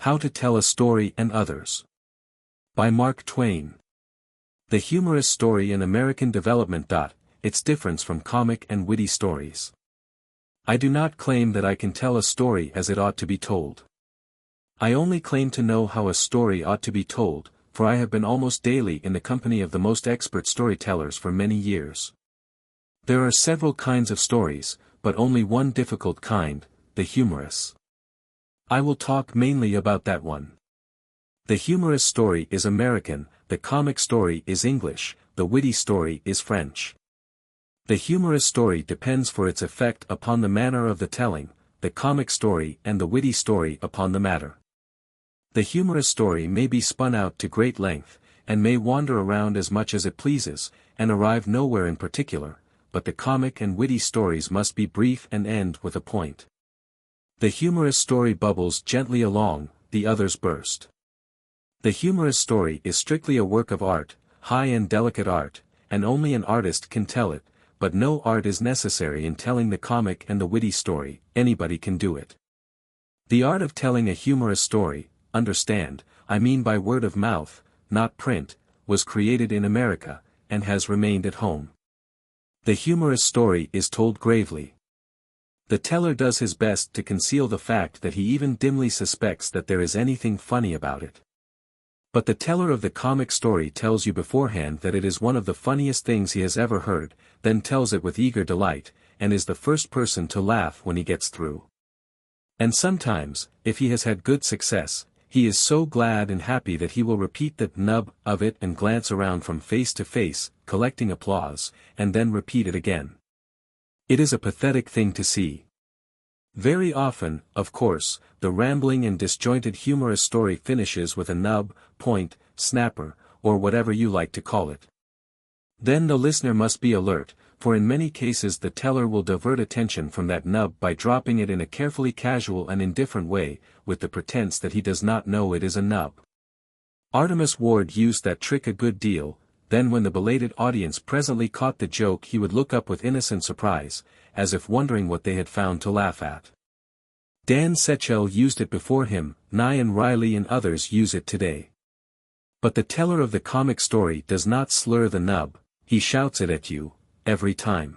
How to Tell a Story and Others. By Mark Twain. The humorous story in American development. Its difference from comic and witty stories. I do not claim that I can tell a story as it ought to be told. I only claim to know how a story ought to be told, for I have been almost daily in the company of the most expert storytellers for many years. There are several kinds of stories, but only one difficult kind, the humorous. I will talk mainly about that one. The humorous story is American, the comic story is English, the witty story is French. The humorous story depends for its effect upon the manner of the telling, the comic story and the witty story upon the matter. The humorous story may be spun out to great length, and may wander around as much as it pleases, and arrive nowhere in particular, but the comic and witty stories must be brief and end with a point. The humorous story bubbles gently along, the others burst. The humorous story is strictly a work of art, high and delicate art, and only an artist can tell it, but no art is necessary in telling the comic and the witty story, anybody can do it. The art of telling a humorous story, understand, I mean by word of mouth, not print, was created in America, and has remained at home. The humorous story is told gravely. The teller does his best to conceal the fact that he even dimly suspects that there is anything funny about it. But the teller of the comic story tells you beforehand that it is one of the funniest things he has ever heard, then tells it with eager delight, and is the first person to laugh when he gets through. And sometimes, if he has had good success, he is so glad and happy that he will repeat the nub of it and glance around from face to face, collecting applause, and then repeat it again. It is a pathetic thing to see. Very often, of course, the rambling and disjointed humorous story finishes with a nub, point, snapper, or whatever you like to call it. Then the listener must be alert, for in many cases the teller will divert attention from that nub by dropping it in a carefully casual and indifferent way, with the pretense that he does not know it is a nub. Artemus Ward used that trick a good deal. Then when the belated audience presently caught the joke he would look up with innocent surprise, as if wondering what they had found to laugh at. Dan Setchell used it before him, Nyan Riley and others use it today. But the teller of the comic story does not slur the nub, he shouts it at you, every time.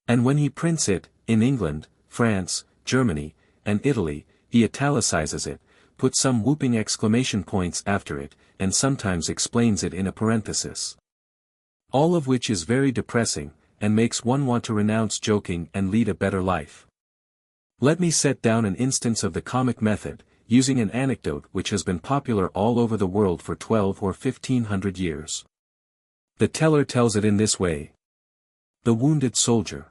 And when he prints it, in England, France, Germany, and Italy, he italicizes it, puts some whooping exclamation points after it, and sometimes explains it in a parenthesis. All of which is very depressing, and makes one want to renounce joking and lead a better life. Let me set down an instance of the comic method, using an anecdote which has been popular all over the world for 12 or 1500 years. The teller tells it in this way. The wounded soldier.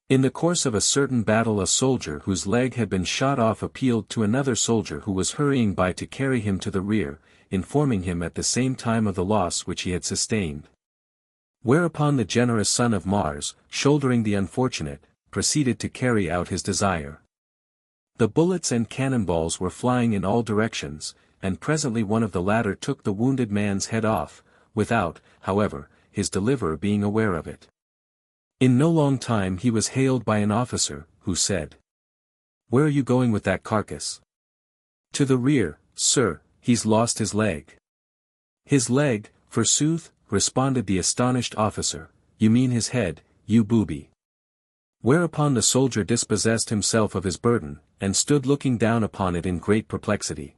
In the course of a certain battle a soldier whose leg had been shot off appealed to another soldier who was hurrying by to carry him to the rear, informing him at the same time of the loss which he had sustained. Whereupon the generous son of Mars, shouldering the unfortunate, proceeded to carry out his desire. The bullets and cannonballs were flying in all directions, and presently one of the latter took the wounded man's head off, without, however, his deliverer being aware of it. In no long time he was hailed by an officer, who said, "Where are you going with that carcass?" "To the rear, sir, he's lost his leg." "His leg, forsooth," responded the astonished officer, "you mean his head, you booby." Whereupon the soldier dispossessed himself of his burden, and stood looking down upon it in great perplexity.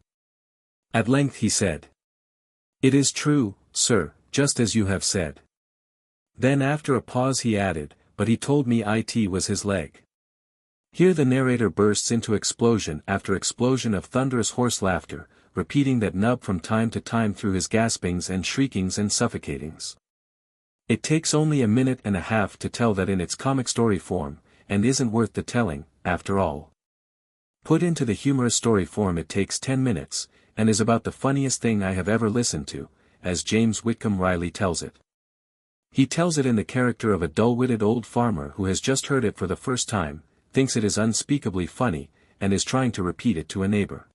At length he said, "It is true, sir, just as you have said." Then after a pause he added, "But he told me it was his leg." Here the narrator bursts into explosion after explosion of thunderous hoarse laughter, repeating that nub from time to time through his gaspings and shriekings and suffocatings. It takes only a minute and a half to tell that in its comic story form, and isn't worth the telling, after all. Put into the humorous story form it takes 10 minutes, and is about the funniest thing I have ever listened to, as James Whitcomb Riley tells it. He tells it in the character of a dull-witted old farmer who has just heard it for the first time, thinks it is unspeakably funny, and is trying to repeat it to a neighbor.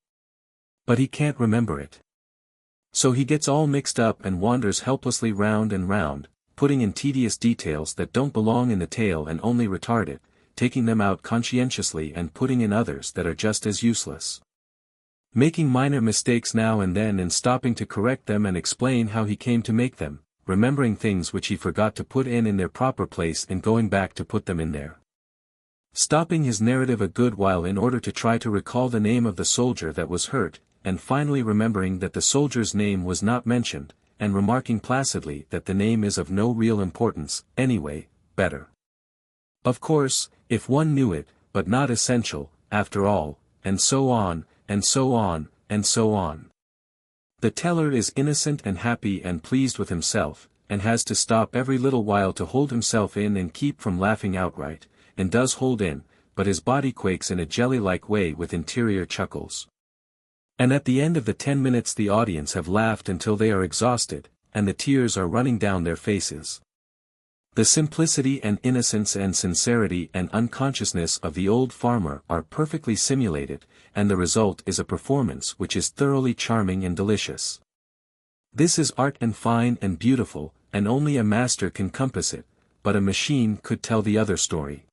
But he can't remember it. So he gets all mixed up and wanders helplessly round and round, putting in tedious details that don't belong in the tale and only retard it, taking them out conscientiously and putting in others that are just as useless. making minor mistakes now and then and stopping to correct them and explain how he came to make them, remembering things which he forgot to put in their proper place and going back to put them in there. Stopping his narrative a good while in order to try to recall the name of the soldier that was hurt, and finally remembering that the soldier's name was not mentioned, and remarking placidly that the name is of no real importance, anyway, better. Of course, if one knew it, but not essential, after all, and so on, and so on, and so on. The teller is innocent and happy and pleased with himself, and has to stop every little while to hold himself in and keep from laughing outright, and does hold in, but his body quakes in a jelly-like way with interior chuckles. And at the end of the 10 minutes the audience have laughed until they are exhausted, and the tears are running down their faces. The simplicity and innocence and sincerity and unconsciousness of the old farmer are perfectly simulated, and the result is a performance which is thoroughly charming and delicious. This is art and fine and beautiful, and only a master can compass it, but a machine could tell the other story.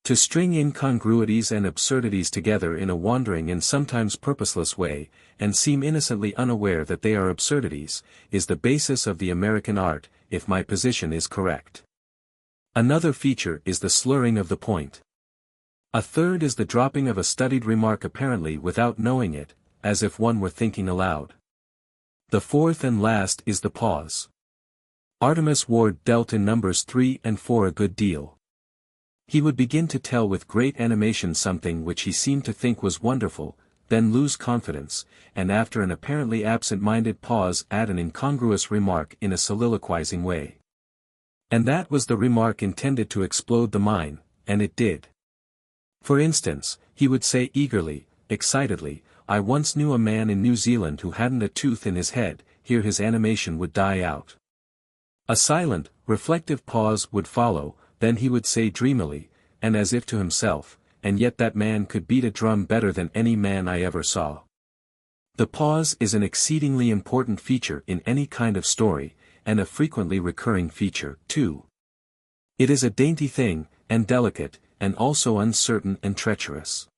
To string incongruities and absurdities together in a wandering and sometimes purposeless way, and seem innocently unaware that they are absurdities, is the basis of the American art, if my position is correct. Another feature is the slurring of the point. A third is the dropping of a studied remark apparently without knowing it, as if one were thinking aloud. The fourth and last is the pause. Artemus Ward dealt in numbers 3 and 4 a good deal. He would begin to tell with great animation something which he seemed to think was wonderful, then lose confidence, and after an apparently absent-minded pause add an incongruous remark in a soliloquizing way. And that was the remark intended to explode the mine, and it did. For instance, he would say eagerly, excitedly, "I once knew a man in New Zealand who hadn't a tooth in his head," here his animation would die out. A silent, reflective pause would follow, then he would say dreamily, and as if to himself, "And yet that man could beat a drum better than any man I ever saw." The pause is an exceedingly important feature in any kind of story, and a frequently recurring feature, too. It is a dainty thing, and delicate, and also uncertain and treacherous.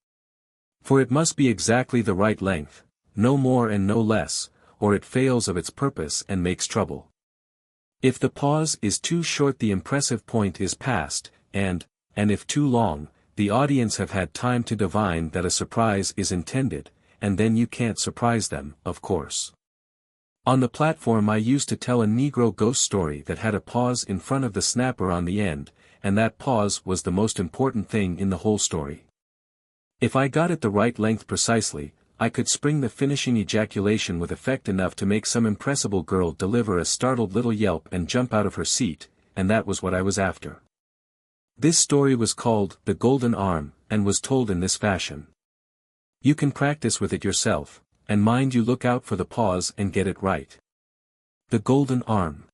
For it must be exactly the right length, no more and no less, or it fails of its purpose and makes trouble. If the pause is too short the impressive point is past, and if too long, the audience have had time to divine that a surprise is intended, and then you can't surprise them, of course. On the platform I used to tell a Negro ghost story that had a pause in front of the snapper on the end, and that pause was the most important thing in the whole story. If I got it the right length precisely, I could spring the finishing ejaculation with effect enough to make some impressible girl deliver a startled little yelp and jump out of her seat, and that was what I was after. This story was called The Golden Arm, and was told in this fashion. You can practice with it yourself, and mind you look out for the pause and get it right. The Golden Arm.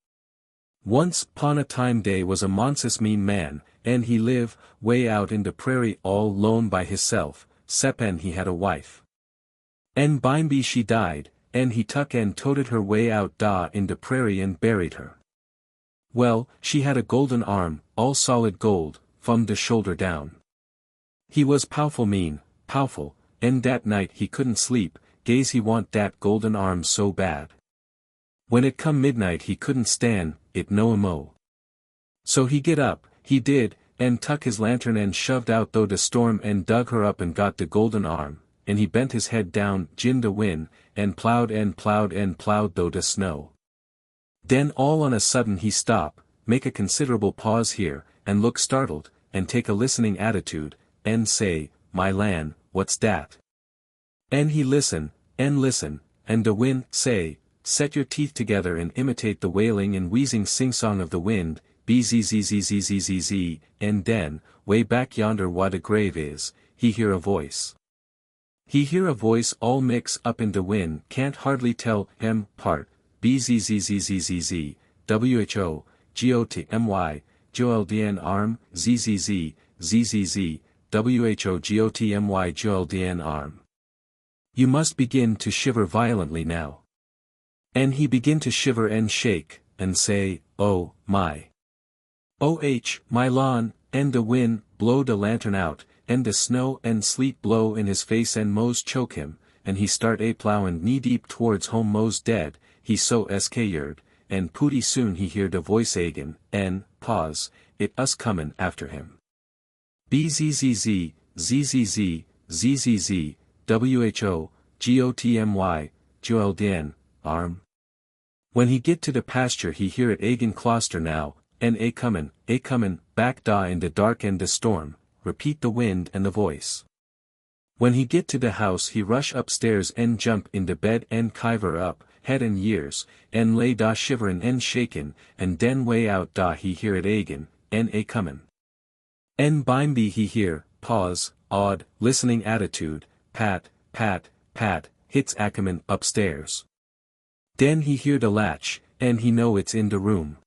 Once 'pon a time dey was a monsus mean man, and he live, way out in de prairie all lone by hisself, 'cept he had a wife. En bimeby she died, and he tuck and toted her way out da in de prairie and buried her. Well, she had a golden arm, all solid gold, from de shoulder down. He was powerful mean, powerful, en dat night he couldn't sleep, gaze he want dat golden arm so bad. When it come midnight he couldn't stand it no mo. So he get up, he did, en tuck his lantern and shoved out though de storm and dug her up and got de golden arm, and he bent his head down gin de wind, and plowed though de snow. Den all on a sudden he stop, make a considerable pause here, and look startled, and take a listening attitude, and say, "My lan, what's dat?" En he listen, and de wind say, "Set your teeth together and imitate the wailing and wheezing sing-song of the wind, bzzzzzzzzz, and den, way back yonder wha de grave is, he hear a voice. He hear a voice all mix up in de wind can't hardly tell him part, bzzzzzzz, who, gotmy, goldn arm, zzz, zzz, who gotmy goldn arm. You must begin to shiver violently now. And he begin to shiver and shake, and say, "Oh, my. My lawn," and de wind blow de lantern out, and de snow and sleet blow in his face and mos choke him, and he start a plowin' knee-deep towards home mos dead, he so scared, and pooty soon he heard a voice again, pause, it us comin' after him. Bzzz, zzz, zzz, who, gotmy, joldn, arm. When he get to the pasture he hear it again closter now, a comin', back da in the dark and the storm, repeat the wind and the voice. When he get to the house he rush upstairs and jump in the bed and kiver up, head and years, and lay da shiverin' and shakin', and den way out da he hear it again, a comin'. Bimeby he hear, pause, odd, listening attitude, pat, pat, pat, hits Ackerman upstairs. Den he hear the latch, and he know it's in the room.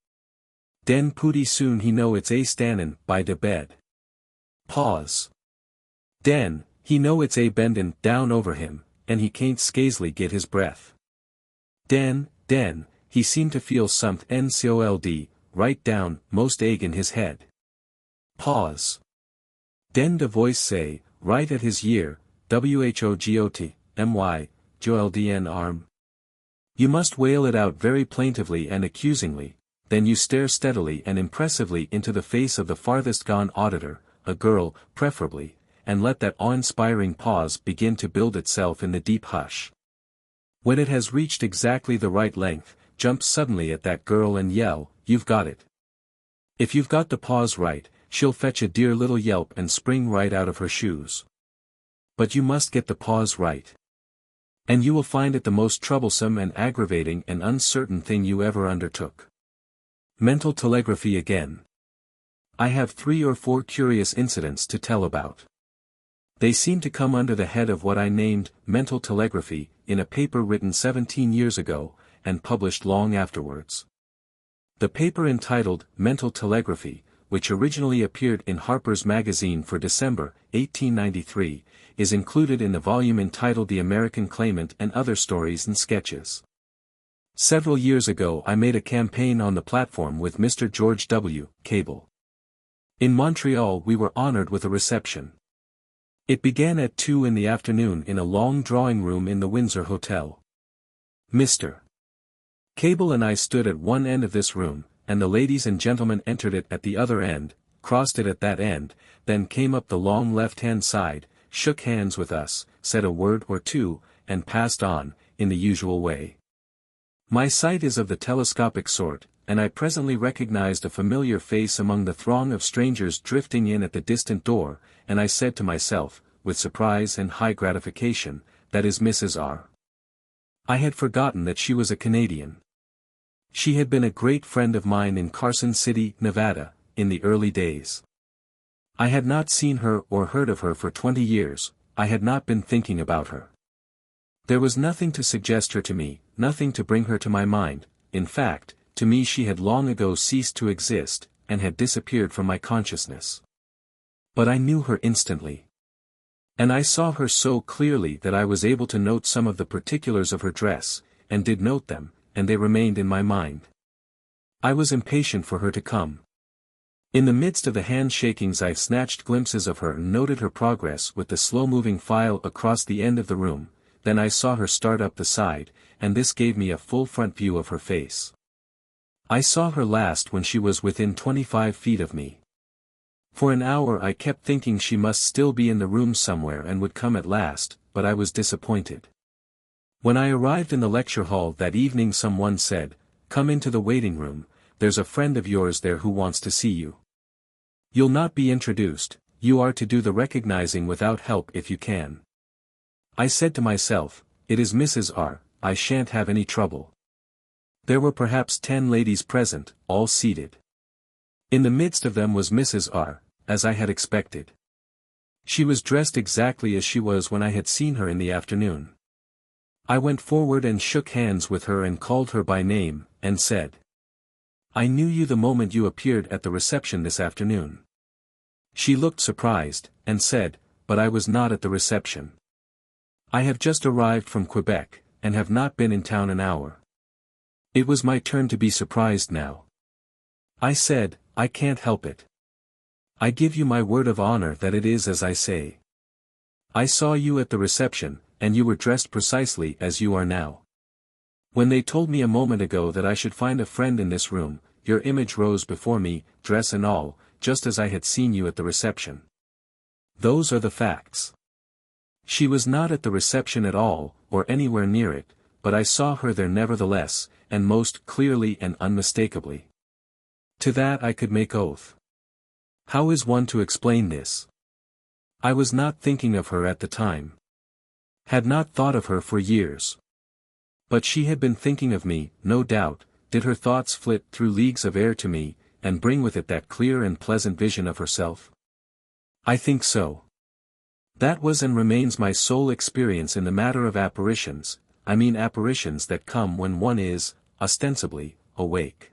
Den pooty soon he know it's a stannin' by the bed. Pause. Den, he know it's a bendin' down over him, and he can't scasely get his breath. Den, he seem to feel somethin' cold, right down, most in his head. Pause. Den the voice say, right at his ear, whogotmy, joldn arm. You must wail it out very plaintively and accusingly, then you stare steadily and impressively into the face of the farthest gone auditor, a girl, preferably, and let that awe-inspiring pause begin to build itself in the deep hush. When it has reached exactly the right length, jump suddenly at that girl and yell, "You've got it." If you've got the pause right, she'll fetch a dear little yelp and spring right out of her shoes. But you must get the pause right. And you will find it the most troublesome and aggravating and uncertain thing you ever undertook. Mental telegraphy again. I have 3 or 4 curious incidents to tell about. They seem to come under the head of what I named mental telegraphy, in a paper written 17 years ago, and published long afterwards. The paper entitled Mental Telegraphy, which originally appeared in Harper's Magazine for December, 1893, is included in the volume entitled The American Claimant and Other Stories and Sketches. Several years ago I made a campaign on the platform with Mr. George W. Cable. In Montreal we were honored with a reception. It began at 2 in the afternoon in a long drawing room in the Windsor Hotel. Mr. Cable and I stood at one end of this room, and the ladies and gentlemen entered it at the other end, crossed it at that end, then came up the long left-hand side, shook hands with us, said a word or two, and passed on, in the usual way. My sight is of the telescopic sort, and I presently recognized a familiar face among the throng of strangers drifting in at the distant door, and I said to myself, with surprise and high gratification, "That is Mrs. R." I had forgotten that she was a Canadian. She had been a great friend of mine in Carson City, Nevada, in the early days. I had not seen her or heard of her for 20 years, I had not been thinking about her. There was nothing to suggest her to me, nothing to bring her to my mind, in fact, to me she had long ago ceased to exist, and had disappeared from my consciousness. But I knew her instantly. And I saw her so clearly that I was able to note some of the particulars of her dress, and did note them, and they remained in my mind. I was impatient for her to come. In the midst of the handshakings I snatched glimpses of her and noted her progress with the slow-moving file across the end of the room, then I saw her start up the side, and this gave me a full front view of her face. I saw her last when she was within 25 feet of me. For an hour I kept thinking she must still be in the room somewhere and would come at last, but I was disappointed. When I arrived in the lecture hall that evening someone said, "Come into the waiting room, there's a friend of yours there who wants to see you. You'll not be introduced, you are to do the recognizing without help if you can." I said to myself, "It is Mrs. R, I shan't have any trouble." There were perhaps 10 ladies present, all seated. In the midst of them was Mrs. R, as I had expected. She was dressed exactly as she was when I had seen her in the afternoon. I went forward and shook hands with her and called her by name, and said, "I knew you the moment you appeared at the reception this afternoon." She looked surprised, and said, "But I was not at the reception. I have just arrived from Quebec, and have not been in town an hour." It was my turn to be surprised now. I said, "I can't help it. I give you my word of honor that it is as I say. I saw you at the reception, and you were dressed precisely as you are now. When they told me a moment ago that I should find a friend in this room, your image rose before me, dress and all, just as I had seen you at the reception. Those are the facts. She was not at the reception at all, or anywhere near it, but I saw her there nevertheless, and most clearly and unmistakably. To that I could make oath. How is one to explain this? I was not thinking of her at the time. Had not thought of her for years. But she had been thinking of me, no doubt. Did her thoughts flit through leagues of air to me, and bring with it that clear and pleasant vision of herself? I think so. That was and remains my sole experience in the matter of apparitions, I mean apparitions that come when one is, ostensibly, awake.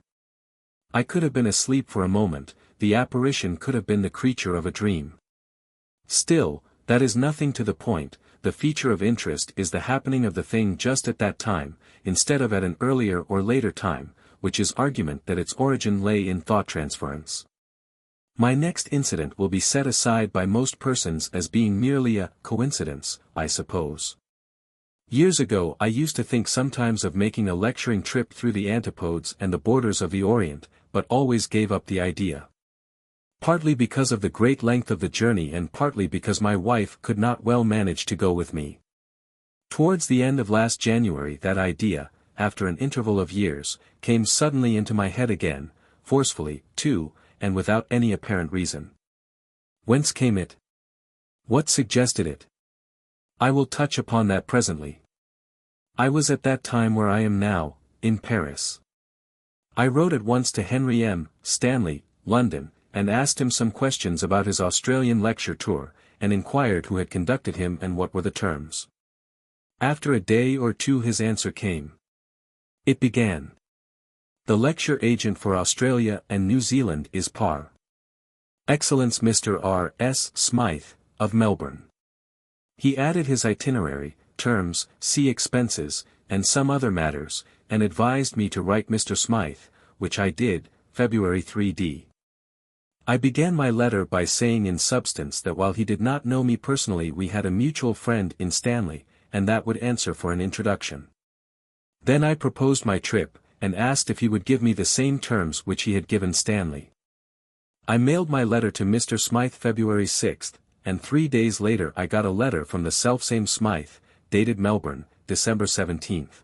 I could have been asleep for a moment, the apparition could have been the creature of a dream. Still, that is nothing to the point. The feature of interest is the happening of the thing just at that time, instead of at an earlier or later time, which is argument that its origin lay in thought transference. My next incident will be set aside by most persons as being merely a coincidence, I suppose. Years ago I used to think sometimes of making a lecturing trip through the antipodes and the borders of the Orient, but always gave up the idea. Partly because of the great length of the journey and partly because my wife could not well manage to go with me. Towards the end of last January that idea, after an interval of years, came suddenly into my head again, forcefully, too, and without any apparent reason. Whence came it? What suggested it? I will touch upon that presently. I was at that time where I am now, in Paris. I wrote at once to Henry M. Stanley, London, and asked him some questions about his Australian lecture tour, and inquired who had conducted him and what were the terms. After a day or two his answer came. It began. The lecture agent for Australia and New Zealand is Par. Excellence Mr. R. S. Smythe, of Melbourne. He added his itinerary, terms, sea expenses, and some other matters, and advised me to write Mr. Smythe, which I did, February 3d. I began my letter by saying in substance that while he did not know me personally we had a mutual friend in Stanley, and that would answer for an introduction. Then I proposed my trip, and asked if he would give me the same terms which he had given Stanley. I mailed my letter to Mr. Smythe February 6th, and 3 days later I got a letter from the selfsame Smythe, dated Melbourne, December 17th.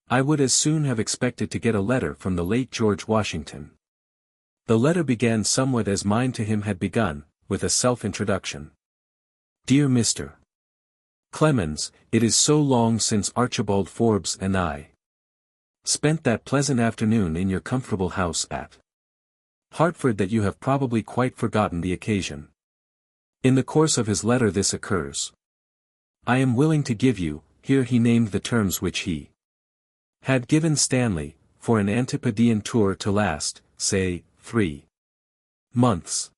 I would as soon have expected to get a letter from the late George Washington. The letter began somewhat as mine to him had begun, with a self-introduction. Dear Mr. Clemens, it is so long since Archibald Forbes and I spent that pleasant afternoon in your comfortable house at Hartford that you have probably quite forgotten the occasion. In the course of his letter this occurs. I am willing to give you, here he named the terms which he had given Stanley, for an Antipodean tour to last, say, 3 months.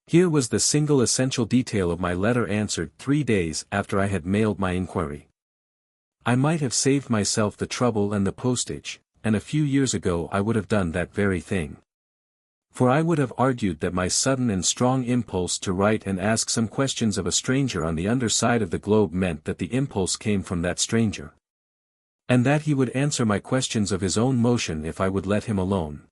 Here was the single essential detail of my letter answered 3 days after I had mailed my inquiry. I might have saved myself the trouble and the postage, and a few years ago I would have done that very thing. For I would have argued that my sudden and strong impulse to write and ask some questions of a stranger on the under side of the globe meant that the impulse came from that stranger. And that he would answer my questions of his own motion if I would let him alone.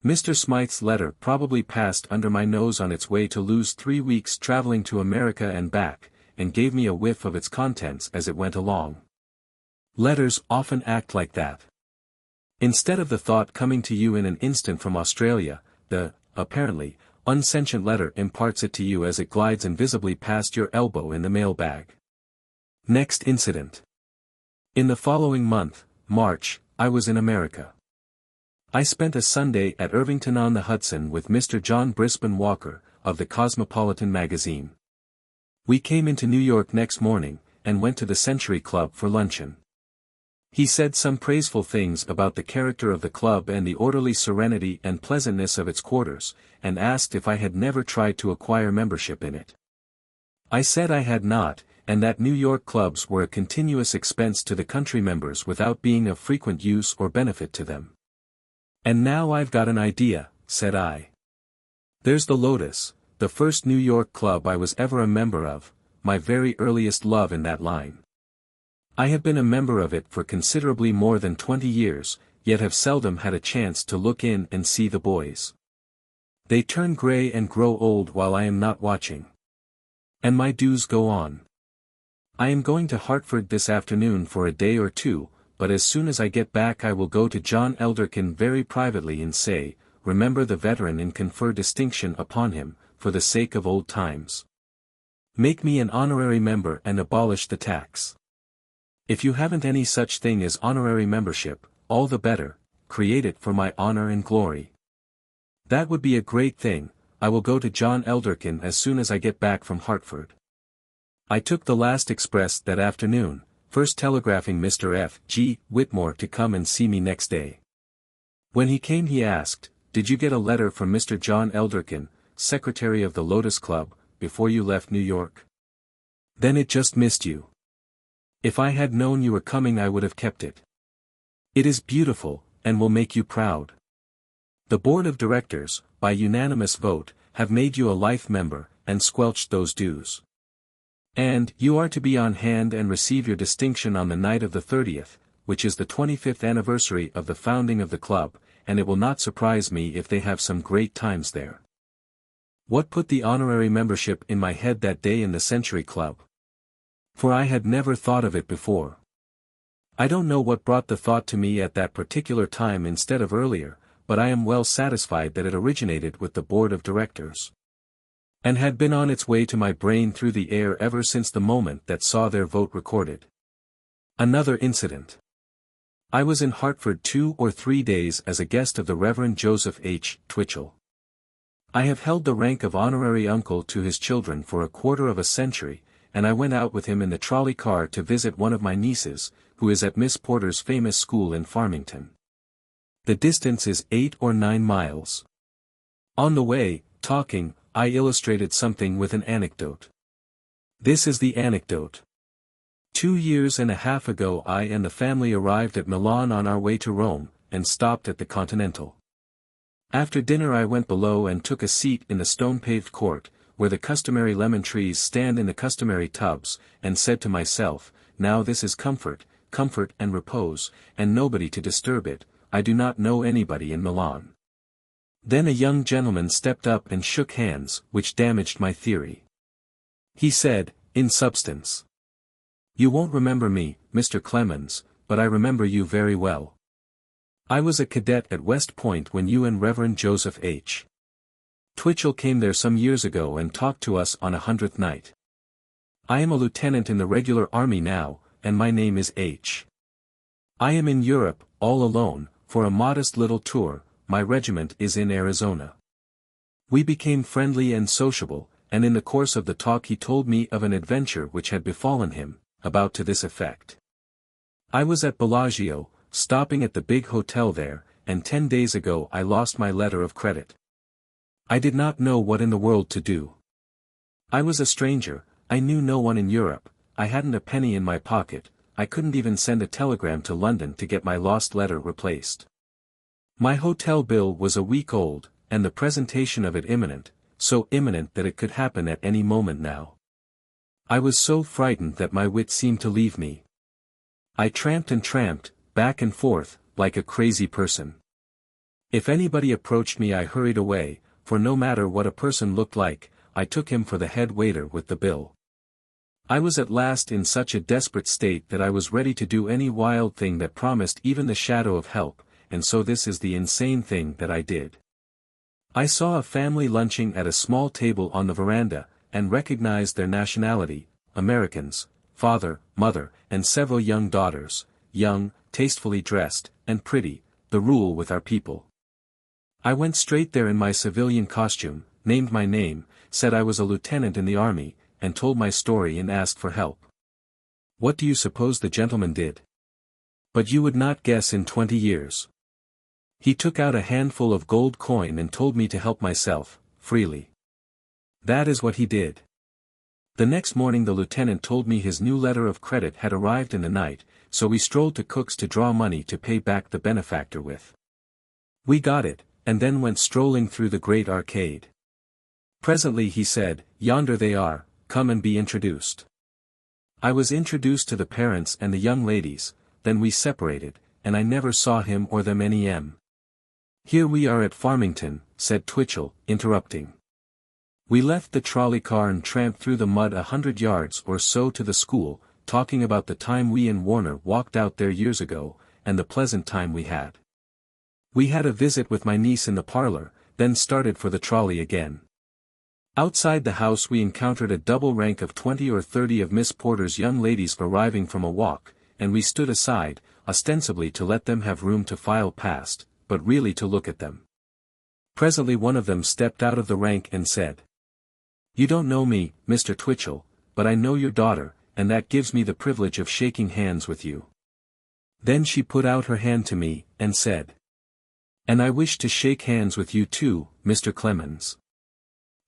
Mr. Smythe's letter probably passed under my nose on its way to lose 3 weeks traveling to America and back, and gave me a whiff of its contents as it went along. Letters often act like that. Instead of the thought coming to you in an instant from Australia, the, apparently, unsentient letter imparts it to you as it glides invisibly past your elbow in the mail-bag. Next incident. In the following month, March, I was in America. I spent a Sunday at Irvington-on-the-Hudson with Mr. John Brisbane Walker, of the Cosmopolitan magazine. We came into New York next morning, and went to the Century Club for luncheon. He said some praiseful things about the character of the club and the orderly serenity and pleasantness of its quarters, and asked if I had never tried to acquire membership in it. I said I had not, and that New York clubs were a continuous expense to the country members without being of frequent use or benefit to them. And now I've got an idea, said I. There's the Lotus, the first New York club I was ever a member of. my very earliest love in that line. I have been a member of it for considerably more than 20 years, yet have seldom had a chance to look in and see the boys. They turn gray and grow old while I am not watching. And my dues go on. I am going to Hartford this afternoon for a day or two, but as soon as I get back I will go to John Elderkin very privately and say, remember the veteran and confer distinction upon him, for the sake of old times. Make me an honorary member and abolish the tax. If you haven't any such thing as honorary membership, all the better, create it for my honor and glory. That would be a great thing. I will go to John Elderkin as soon as I get back from Hartford. I took the last express that afternoon, first telegraphing Mr. F. G. Whitmore to come and see me next day. When he came he asked, "Did you get a letter from Mr. John Elderkin, secretary of the Lotus Club, before you left New York? Then it just missed you. If I had known you were coming I would have kept it. It is beautiful, and will make you proud. The board of directors, by unanimous vote, have made you a life member, and squelched those dues. And you are to be on hand and receive your distinction on the night of the 30th, which is the 25th anniversary of the founding of the club, and it will not surprise me if they have some great times there." What put the honorary membership in my head that day in the Century Club? For I had never thought of it before. I don't know what brought the thought to me at that particular time instead of earlier, but I am well satisfied that it originated with the board of directors, and had been on its way to my brain through the air ever since the moment that saw their vote recorded. Another incident. I was in Hartford 2 or 3 days as a guest of the Reverend Joseph H. Twitchell. I have held the rank of honorary uncle to his children for a quarter of a century, and I went out with him in the trolley car to visit one of my nieces, who is at Miss Porter's famous school in Farmington. The distance is 8 or 9 miles. On the way, talking, I illustrated something with an anecdote. This is the anecdote. 2 years and a half ago I and the family arrived at Milan on our way to Rome, and stopped at the Continental. After dinner I went below and took a seat in the stone-paved court, where the customary lemon trees stand in the customary tubs, and said to myself, now this is comfort, comfort and repose, and nobody to disturb it. I do not know anybody in Milan. Then a young gentleman stepped up and shook hands, which damaged my theory. He said, in substance, "You won't remember me, Mr. Clemens, but I remember you very well. I was a cadet at West Point when you and Reverend Joseph H. Twitchell came there some years ago and talked to us on 100th night. I am a lieutenant in the regular army now, and my name is H. I am in Europe, all alone, for a modest little tour. My regiment is in Arizona." We became friendly and sociable, and in the course of the talk he told me of an adventure which had befallen him, about to this effect. I was at Bellagio, stopping at the big hotel there, and 10 days ago I lost my letter of credit. I did not know what in the world to do. I was a stranger, I knew no one in Europe, I hadn't a penny in my pocket, I couldn't even send a telegram to London to get my lost letter replaced. My hotel bill was a week old, and the presentation of it imminent, so imminent that it could happen at any moment now. I was so frightened that my wit seemed to leave me. I tramped and tramped, back and forth, like a crazy person. If anybody approached me I hurried away, for no matter what a person looked like, I took him for the head waiter with the bill. I was at last in such a desperate state that I was ready to do any wild thing that promised even the shadow of help, and so this is the insane thing that I did. I saw a family lunching at a small table on the veranda, and recognized their nationality, Americans, father, mother, and several young daughters, young, tastefully dressed, and pretty, the rule with our people. I went straight there in my civilian costume, named my name, said I was a lieutenant in the army, and told my story and asked for help. What do you suppose the gentleman did? But you would not guess in 20 years. He took out a handful of gold coin and told me to help myself, freely. That is what he did. The next morning the lieutenant told me his new letter of credit had arrived in the night, so we strolled to Cook's to draw money to pay back the benefactor with. We got it, and then went strolling through the great arcade. Presently he said, "Yonder they are, come and be introduced." I was introduced to the parents and the young ladies, then we separated, and I never saw him or them any m. "Here we are at Farmington," said Twitchell, interrupting. We left the trolley car and tramped through the mud 100 yards or so to the school, talking about the time we and Warner walked out there years ago, and the pleasant time we had. We had a visit with my niece in the parlor, then started for the trolley again. Outside the house we encountered a double rank of 20 or 30 of Miss Porter's young ladies arriving from a walk, and we stood aside, ostensibly to let them have room to file past, but really to look at them. Presently one of them stepped out of the rank and said, "You don't know me, Mr. Twitchell, but I know your daughter, and that gives me the privilege of shaking hands with you." Then she put out her hand to me, and said, "And I wish to shake hands with you too, Mr. Clemens.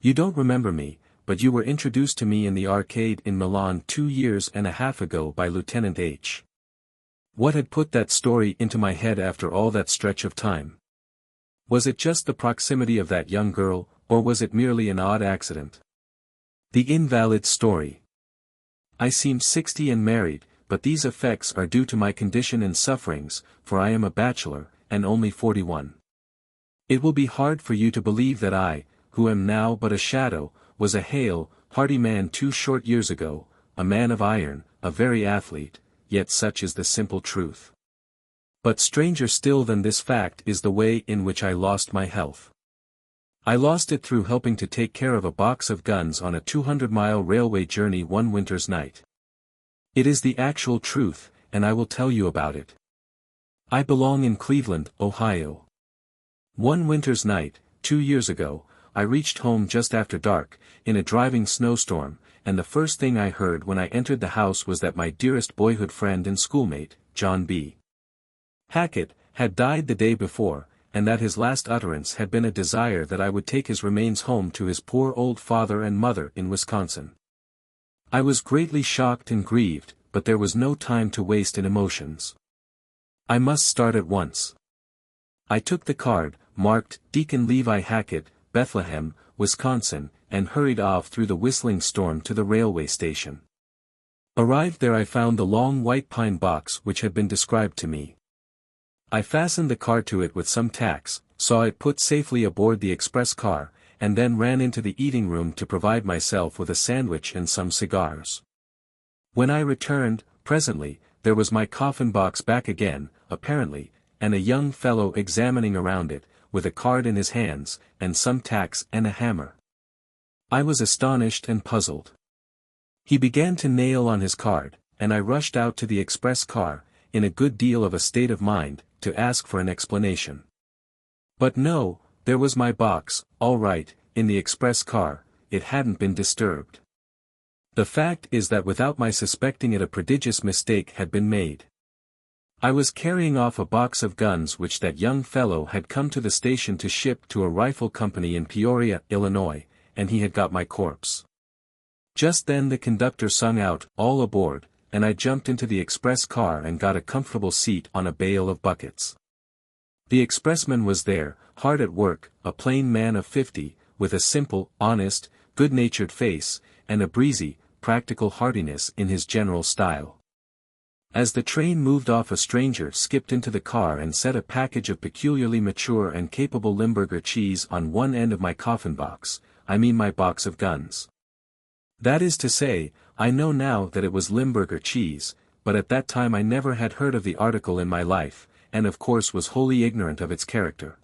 You don't remember me, but you were introduced to me in the arcade in Milan 2 years and a half ago by Lieutenant H. What had put that story into my head after all that stretch of time? Was it just the proximity of that young girl, or was it merely an odd accident? The Invalid's story. I seem 60 and married, but these effects are due to my condition and sufferings, for I am a bachelor, and only 41. It will be hard for you to believe that I, who am now but a shadow, was a hale, hearty man 2 short years ago, a man of iron, a very athlete, yet such is the simple truth. But stranger still than this fact is the way in which I lost my health. I lost it through helping to take care of a box of guns on a 200-mile railway journey one winter's night. It is the actual truth, and I will tell you about it. I belong in Cleveland, Ohio. One winter's night, 2 years ago, I reached home just after dark, in a driving snowstorm, and the first thing I heard when I entered the house was that my dearest boyhood friend and schoolmate, John B. Hackett, had died the day before, and that his last utterance had been a desire that I would take his remains home to his poor old father and mother in Wisconsin. I was greatly shocked and grieved, but there was no time to waste in emotions. I must start at once. I took the card, marked Deacon Levi Hackett, Bethlehem, Wisconsin, and hurried off through the whistling storm to the railway station. Arrived there I found the long white pine box which had been described to me. I fastened the card to it with some tacks, saw it put safely aboard the express car, and then ran into the eating room to provide myself with a sandwich and some cigars. When I returned, presently, there was my coffin box back again, apparently, and a young fellow examining around it, with a card in his hands, and some tacks and a hammer. I was astonished and puzzled. He began to nail on his card, and I rushed out to the express car, in a good deal of a state of mind, to ask for an explanation. But no, there was my box, all right, in the express car, it hadn't been disturbed. The fact is that without my suspecting it a prodigious mistake had been made. I was carrying off a box of guns which that young fellow had come to the station to ship to a rifle company in Peoria, Illinois, and he had got my corpse. Just then the conductor sung out, "All aboard," and I jumped into the express car and got a comfortable seat on a bale of buckets. The expressman was there, hard at work, a plain man of 50, with a simple, honest, good-natured face, and a breezy, practical heartiness in his general style. As the train moved off a stranger skipped into the car and set a package of peculiarly mature and capable Limburger cheese on one end of my coffin box, I mean my box of guns. That is to say, I know now that it was Limburger cheese, but at that time I never had heard of the article in my life, and of course was wholly ignorant of its character.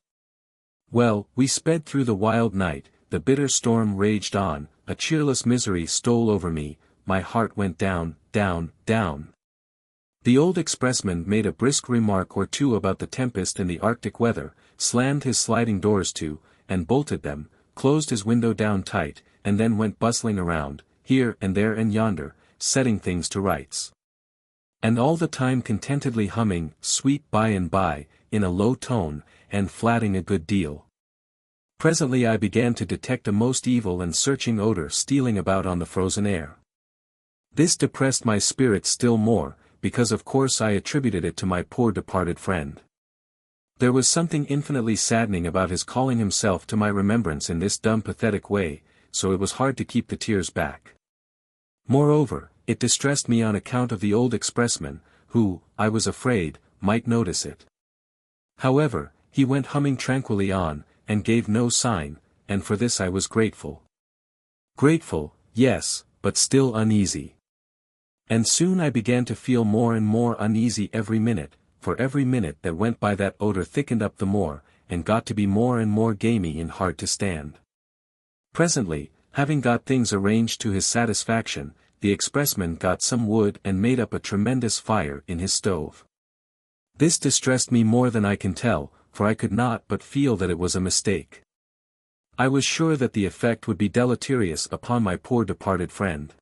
Well, we sped through the wild night, the bitter storm raged on, a cheerless misery stole over me, my heart went down, down, down. The old expressman made a brisk remark or two about the tempest and the Arctic weather, slammed his sliding doors to, and bolted them, closed his window down tight, and then went bustling around, here and there and yonder, setting things to rights. And all the time contentedly humming, "Sweet by and by," in a low tone, and flatting a good deal. Presently I began to detect a most evil and searching odor stealing about on the frozen air. This depressed my spirits still more, because of course I attributed it to my poor departed friend. There was something infinitely saddening about his calling himself to my remembrance in this dumb pathetic way, so it was hard to keep the tears back. Moreover, it distressed me on account of the old expressman, who, I was afraid, might notice it. However, he went humming tranquilly on, and gave no sign, and for this I was grateful. Grateful, yes, but still uneasy. And soon I began to feel more and more uneasy every minute, for every minute that went by that odor thickened up the more, and got to be more and more gamey and hard to stand. Presently, having got things arranged to his satisfaction, the expressman got some wood and made up a tremendous fire in his stove. This distressed me more than I can tell, for I could not but feel that it was a mistake. I was sure that the effect would be deleterious upon my poor departed friend.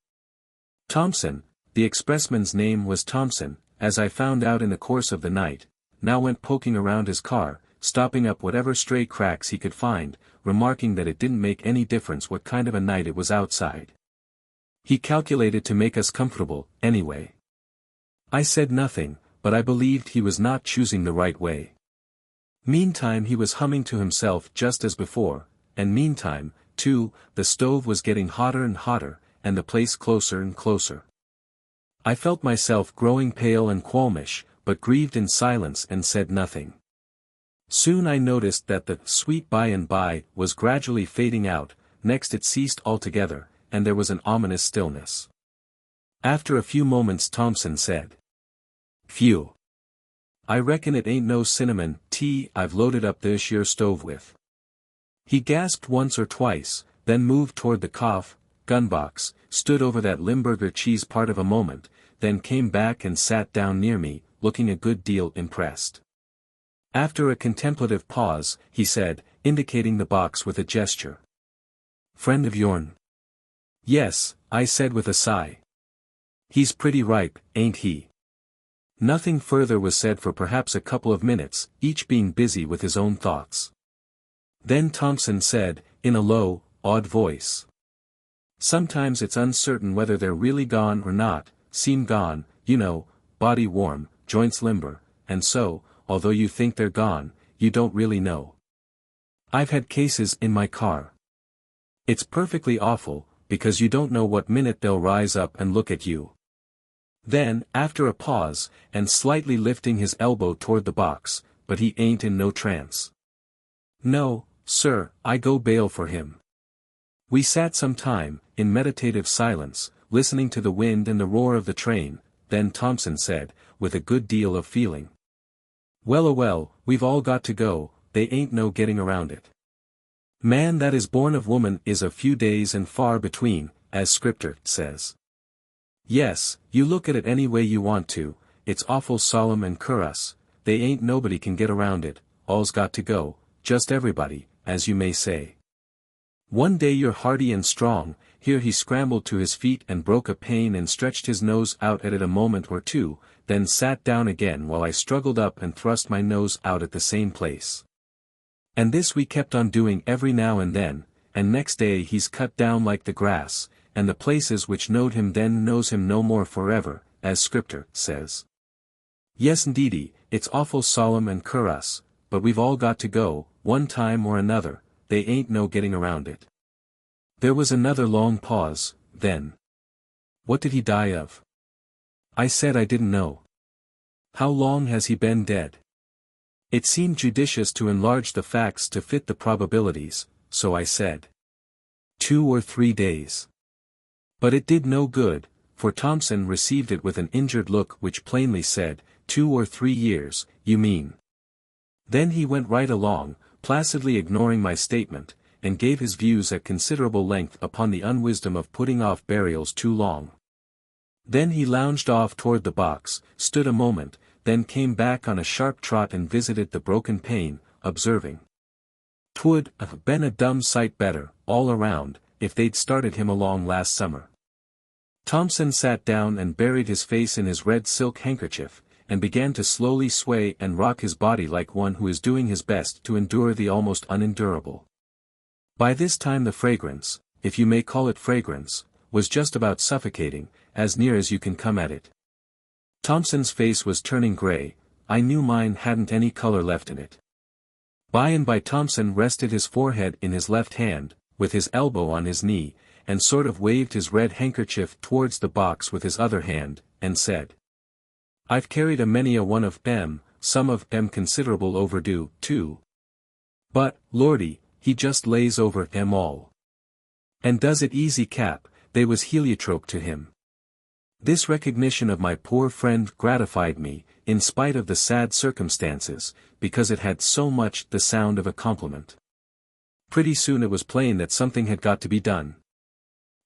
Thompson, the expressman's name was Thompson, as I found out in the course of the night, now went poking around his car, stopping up whatever stray cracks he could find, remarking that it didn't make any difference what kind of a night it was outside. He calculated to make us comfortable, anyway. I said nothing, but I believed he was not choosing the right way. Meantime he was humming to himself just as before, and meantime, too, the stove was getting hotter and hotter, and the place closer and closer. I felt myself growing pale and qualmish, but grieved in silence and said nothing. Soon I noticed that the sweet by and by was gradually fading out, next it ceased altogether, and there was an ominous stillness. After a few moments Thompson said, "Phew. I reckon it ain't no cinnamon tea I've loaded up this here stove with." He gasped once or twice, then moved toward the gun-box, stood over that Limburger cheese part of a moment, then came back and sat down near me, looking a good deal impressed. After a contemplative pause, he said, indicating the box with a gesture, "Friend of yourn?" "Yes," I said with a sigh. "He's pretty ripe, ain't he?" Nothing further was said for perhaps a couple of minutes, each being busy with his own thoughts. Then Thompson said, in a low, awed voice, "Sometimes it's uncertain whether they're really gone or not, seem gone, you know, body warm, joints limber, and so, although you think they're gone, you don't really know. I've had cases in my car. It's perfectly awful, because you don't know what minute they'll rise up and look at you." Then, after a pause, and slightly lifting his elbow toward the box, "But he ain't in no trance. No, sir, I go bail for him." We sat some time, in meditative silence, listening to the wind and the roar of the train, then Thompson said, with a good deal of feeling, Well, we've all got to go, they ain't no getting around it. Man that is born of woman is a few days and far between, as Scripture says. Yes, you look at it any way you want to, it's awful solemn and curus, they ain't nobody can get around it, all's got to go, just everybody, as you may say. One day you're hearty and strong, here he scrambled to his feet and broke a pane and stretched his nose out at it a moment or two, then sat down again while I struggled up and thrust my nose out at the same place. And this we kept on doing every now and then, and next day he's cut down like the grass, and the places which knowed him then knows him no more forever, as Scripture says. Yes indeedy, it's awful solemn and curus, but we've all got to go, one time or another, they ain't no getting around it. There was another long pause, then. What did he die of? I said I didn't know. How long has he been dead? It seemed judicious to enlarge the facts to fit the probabilities, so I said. 2 or 3 days. But it did no good, for Thompson received it with an injured look which plainly said, 2 or 3 years, you mean. Then he went right along, placidly ignoring my statement, and gave his views at considerable length upon the unwisdom of putting off burials too long. Then he lounged off toward the box, stood a moment, then came back on a sharp trot and visited the broken pane, observing. 'Twould have been a dumb sight better, all around, if they'd started him along last summer. Thompson sat down and buried his face in his red silk handkerchief, and began to slowly sway and rock his body like one who is doing his best to endure the almost unendurable. By this time the fragrance, if you may call it fragrance, was just about suffocating, as near as you can come at it. Thompson's face was turning gray, I knew mine hadn't any color left in it. By and by Thompson rested his forehead in his left hand, with his elbow on his knee, and sort of waved his red handkerchief towards the box with his other hand, and said, "I've carried a many a one of 'em, some of 'em considerable overdue, too. But, lordy, he just lays over 'em all. And does it easy, Cap, they was heliotrope to him." This recognition of my poor friend gratified me, in spite of the sad circumstances, because it had so much the sound of a compliment. Pretty soon it was plain that something had got to be done.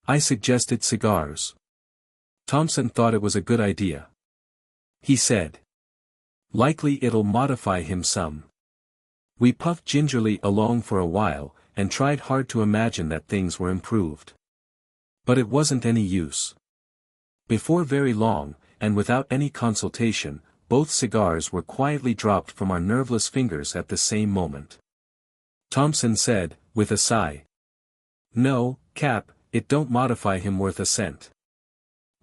I suggested cigars. Thompson thought it was a good idea. He said, "Likely it'll modify him some." We puffed gingerly along for a while, and tried hard to imagine that things were improved. But it wasn't any use. Before very long, and without any consultation, both cigars were quietly dropped from our nerveless fingers at the same moment. Thompson said, with a sigh, "No, Cap, it don't modify him worth a cent.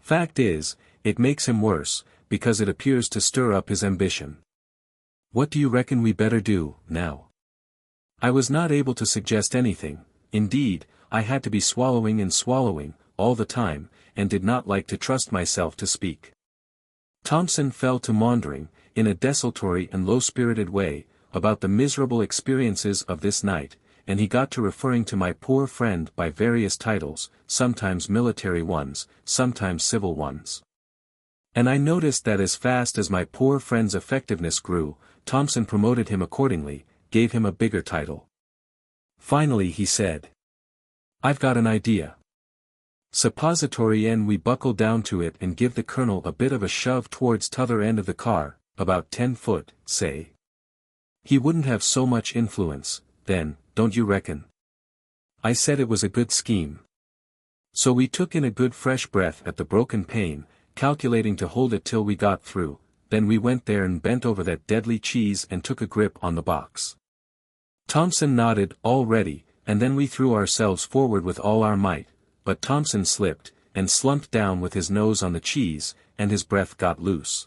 Fact is, it makes him worse, because it appears to stir up his ambition. What do you reckon we better do, now?" I was not able to suggest anything. Indeed, I had to be swallowing and swallowing, all the time, and did not like to trust myself to speak. Thompson fell to maundering, in a desultory and low-spirited way, about the miserable experiences of this night, and he got to referring to my poor friend by various titles, sometimes military ones, sometimes civil ones. And I noticed that as fast as my poor friend's effectiveness grew, Thompson promoted him accordingly, gave him a bigger title. Finally he said, "I've got an idea. Suppository N we buckle down to it and give the colonel a bit of a shove towards t'other end of the car, about 10 foot, say. He wouldn't have so much influence, then, don't you reckon?" I said it was a good scheme. So we took in a good fresh breath at the broken pane, calculating to hold it till we got through, then we went there and bent over that deadly cheese and took a grip on the box. Thompson nodded, all ready, and then we threw ourselves forward with all our might, but Thompson slipped, and slumped down with his nose on the cheese, and his breath got loose.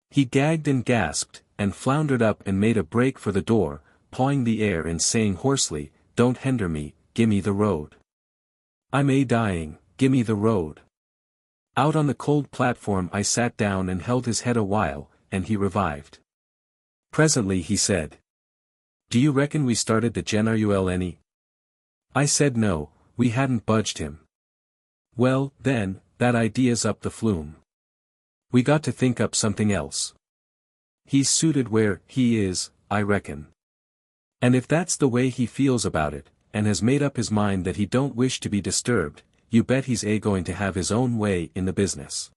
He gagged and gasped, and floundered up and made a break for the door, pawing the air and saying hoarsely, "Don't hinder me, gimme the road. I'm dying, gimme the road." Out on the cold platform I sat down and held his head a while, and he revived. Presently he said, "Do you reckon we started the General any?" I said no, we hadn't budged him. "Well, then, that idea's up the flume. We got to think up something else. He's suited where he is, I reckon. And if that's the way he feels about it, and has made up his mind that he don't wish to be disturbed, you bet he's going to have his own way in the business.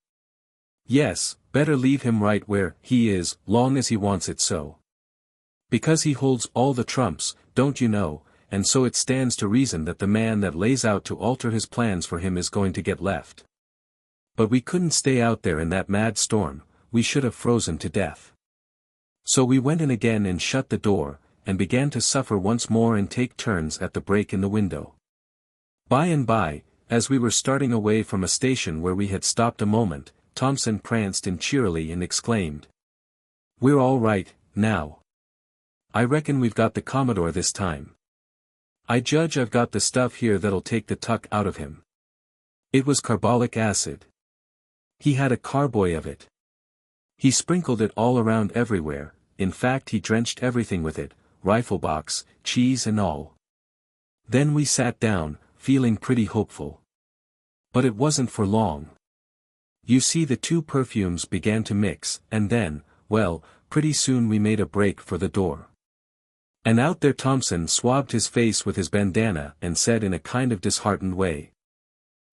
Yes, better leave him right where he is, long as he wants it so. Because he holds all the trumps, don't you know, and so it stands to reason that the man that lays out to alter his plans for him is going to get left. But we couldn't stay out there in that mad storm, we should have frozen to death. So we went in again and shut the door, and began to suffer once more and take turns at the break in the window. By and by, as we were starting away from a station where we had stopped a moment, Thompson pranced in cheerily and exclaimed, "We're all right, now. I reckon we've got the Commodore this time. I judge I've got the stuff here that'll take the tuck out of him." It was carbolic acid. He had a carboy of it. He sprinkled it all around everywhere, in fact he drenched everything with it, rifle box, cheese and all. Then we sat down, feeling pretty hopeful. But it wasn't for long. You see, the two perfumes began to mix, and then, well, pretty soon we made a break for the door. And out there Thompson swabbed his face with his bandana and said in a kind of disheartened way,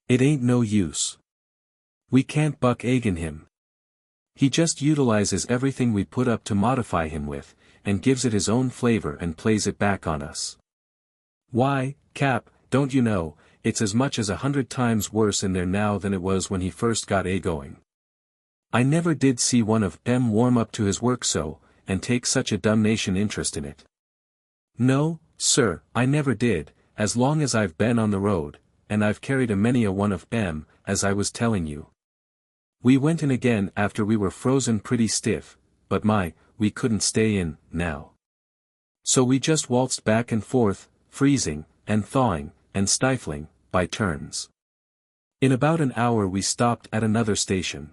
"It ain't no use. We can't buck egg in him. He just utilizes everything we put up to modify him with, and gives it his own flavor and plays it back on us. Why, Cap, don't you know, it's as much as 100 times worse in there now than it was when he first got going. I never did see one of 'em warm up to his work so, and take such a damnation interest in it. No, sir, I never did, as long as I've been on the road, and I've carried a many a one of 'em, as I was telling you. We went in again after we were frozen pretty stiff, but we couldn't stay in, now. So we just waltzed back and forth, freezing, and thawing, and stifling, by turns. In about an hour we stopped at another station.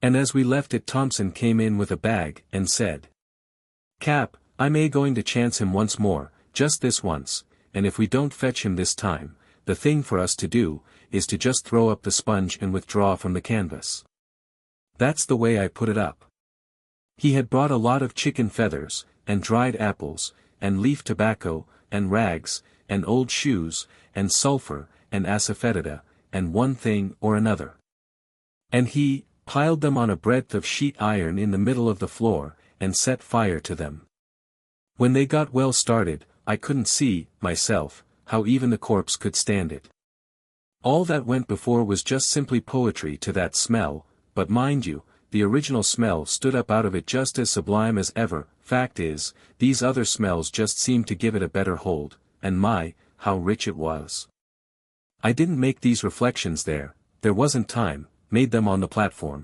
And as we left it Thompson came in with a bag and said, "Cap, I'm going to chance him once more, just this once, and if we don't fetch him this time, the thing for us to do, is to just throw up the sponge and withdraw from the canvas." That's the way I put it up. He had brought a lot of chicken feathers, and dried apples, and leaf tobacco, and rags, and old shoes, and sulfur, and asafoetida, and one thing or another. And he piled them on a breadth of sheet iron in the middle of the floor, and set fire to them. When they got well started, I couldn't see, myself, how even the corpse could stand it. All that went before was just simply poetry to that smell, but mind you, the original smell stood up out of it just as sublime as ever. Fact is, these other smells just seemed to give it a better hold, and my, how rich it was. I didn't make these reflections there wasn't time, made them on the platform.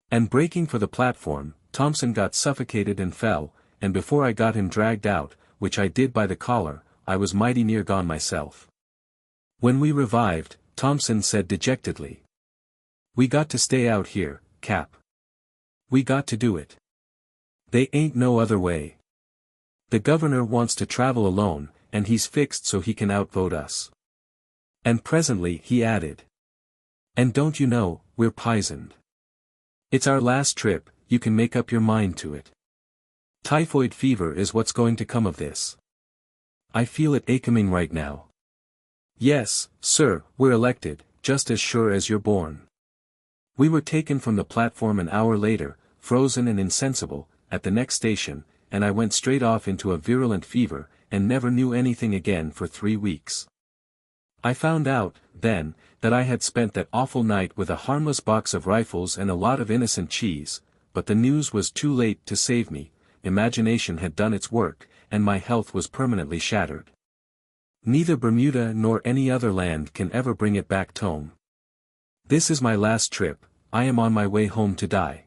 And breaking for the platform, Thompson got suffocated and fell, and before I got him dragged out, which I did by the collar, I was mighty near gone myself. When we revived, Thompson said dejectedly, "We got to stay out here, Cap. We got to do it. They ain't no other way. The governor wants to travel alone, and he's fixed so he can outvote us." And presently he added, "And don't you know, we're poisoned. It's our last trip, you can make up your mind to it. Typhoid fever is what's going to come of this. I feel it coming right now. Yes, sir, we're elected, just as sure as you're born." We were taken from the platform an hour later, frozen and insensible, at the next station, and I went straight off into a virulent fever, and never knew anything again for 3 weeks. I found out, then, that I had spent that awful night with a harmless box of rifles and a lot of innocent cheese, but the news was too late to save me. Imagination had done its work, and my health was permanently shattered. Neither Bermuda nor any other land can ever bring it back home. This is my last trip, I am on my way home to die.